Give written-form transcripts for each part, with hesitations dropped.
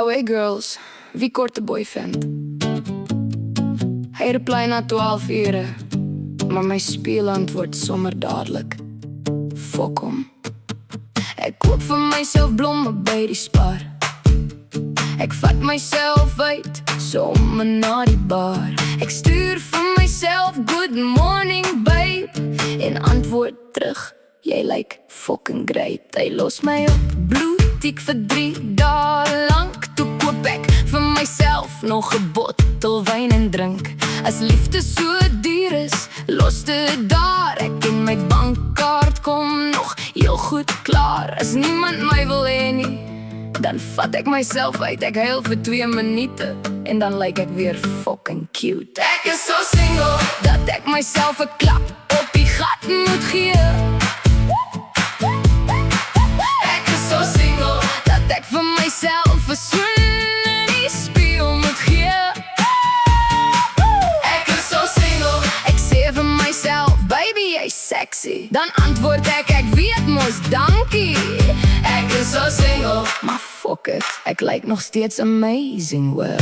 Away girls, wie korte boyfriend. Hy reply na 12 ure, maar my speelantwoord sommer dadelik. Fok hom. Ek koop vir myself blomme by die Spar. Ek vat myself uit, sommer na die bar. Ek stuur vir myself good morning babe, en antwoord terug, jy lyk fucking great. Hy los my op bloediek vir 3 dae lank. Toe koop ek vir myself nog 'n bottel wyn en drink. As liefde so duur is, los dit daar. Ek en my bankkaart kom nog heel goed klaar. As niemand my wil hê nie, dan vat ek myself uit. Ek huil vir 2 minute en dan lyk ek weer fucking cute. Ek is so single dat ek myself 'n klap op die gat moet gee. Ek is so single dat ek vir myself 'n swin in die spieël moet gee. Ek is so single, ek sê vir myself, baby jy's sexy. Dan antwoord ek weet mos dankie. Ek is so single, maar fuck it, ek lyk nog steeds amazing, well.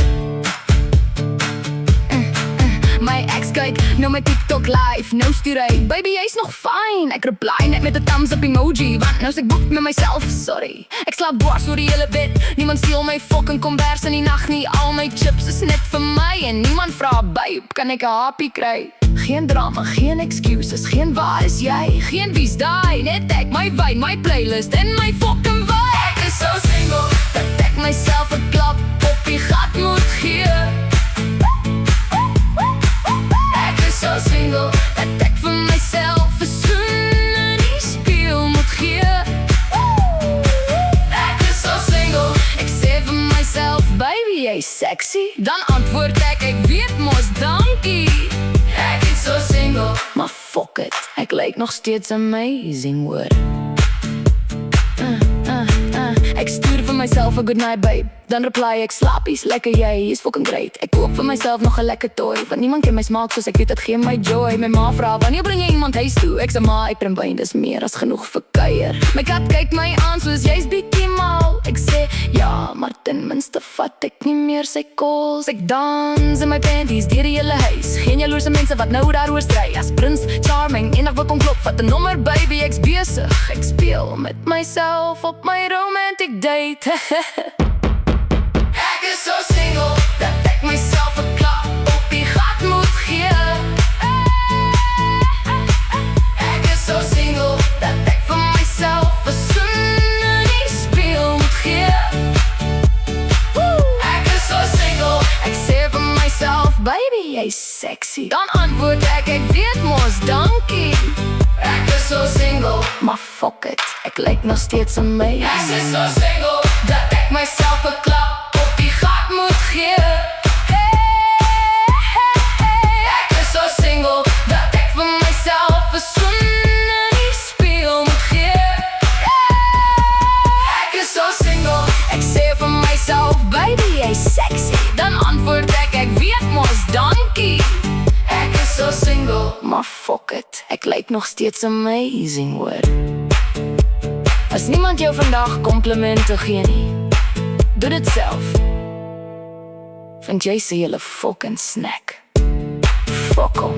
My ex kyk nou my TikTok live, nou stuur hy, baby jy's nog fine. Ek reply net met 'n thumbs up emoji, want nou is ek boek met myself, sorry. Ek slaap dwars oor die hele bed, niemand steel my fucking kombers in die nag nie. Al my chips is net vir my en niemand vra, babe, kan ek 'n happie kry? Geen drama, geen excuses, geen waar is jy, geen wie's daai, net ek, my wyn, my playlist en my fucking vibe. Ek is so single dat ek myself 'n klap op die gat moet gee. Ek is so single dat ek vir myself 'n swin in die spieël moet gee. Ek is so single, ek sê vir myself, baby jy's sexy. Dan antwoord ek weet mos dankie. Ek is so single, maar fuck it, ek lyk nog steeds amazing, hoor. Ek stuur vir myself 'n good night babe, dan reply ek slaapies, lekker jy, is fucking great. Ek koop vir myself nog 'n lekker toy, want niemand ken my smaak soos ek weet, dit gee my joy. My ma vra, wanneer bring jy iemand huis toe? Ek sê ma, ek bring wyn, dis meer as genoeg vir kuier. My kat kyk my aan soos jy's bietjie mal. Ek sê, ja, maar ten minste vat ek nie meer sy calls. Ek dans in my panties deur die hele huis. Geen jaloerse mense wat nou daaroor stry. As Prince Charming, enig wat kom klop, vat 'n nommer baby, ek's besig. Ek speel met myself op my romantic date. Ek is so single dat ek myself 'n klap op die gat moet gee. Ek is so single dat ek vir myself 'n swin in die spieël moet gee. Ek is so single, ek sê vir myself, baby jy's sexy. Dan antwoord ek weet mos dankie. Ek is so single, maar fuck it, ek lyk nog steeds amazing. Ek is so single dat ek myself 'n klap op die gat moet gee. Ek is so single dat ek vir myself 'n swin in die spieël moet gee. Ek is so single, ek sê vir myself, baby jy's sexy. Dan antwoord ek weet mos dankie. Ek is so single, maar fuck it, ek lyk nog steeds amazing, hoor. As niemand jou vandag komplimente gee nie, doe dit self. Want jy sê jylle fucking snack. Fuck hom.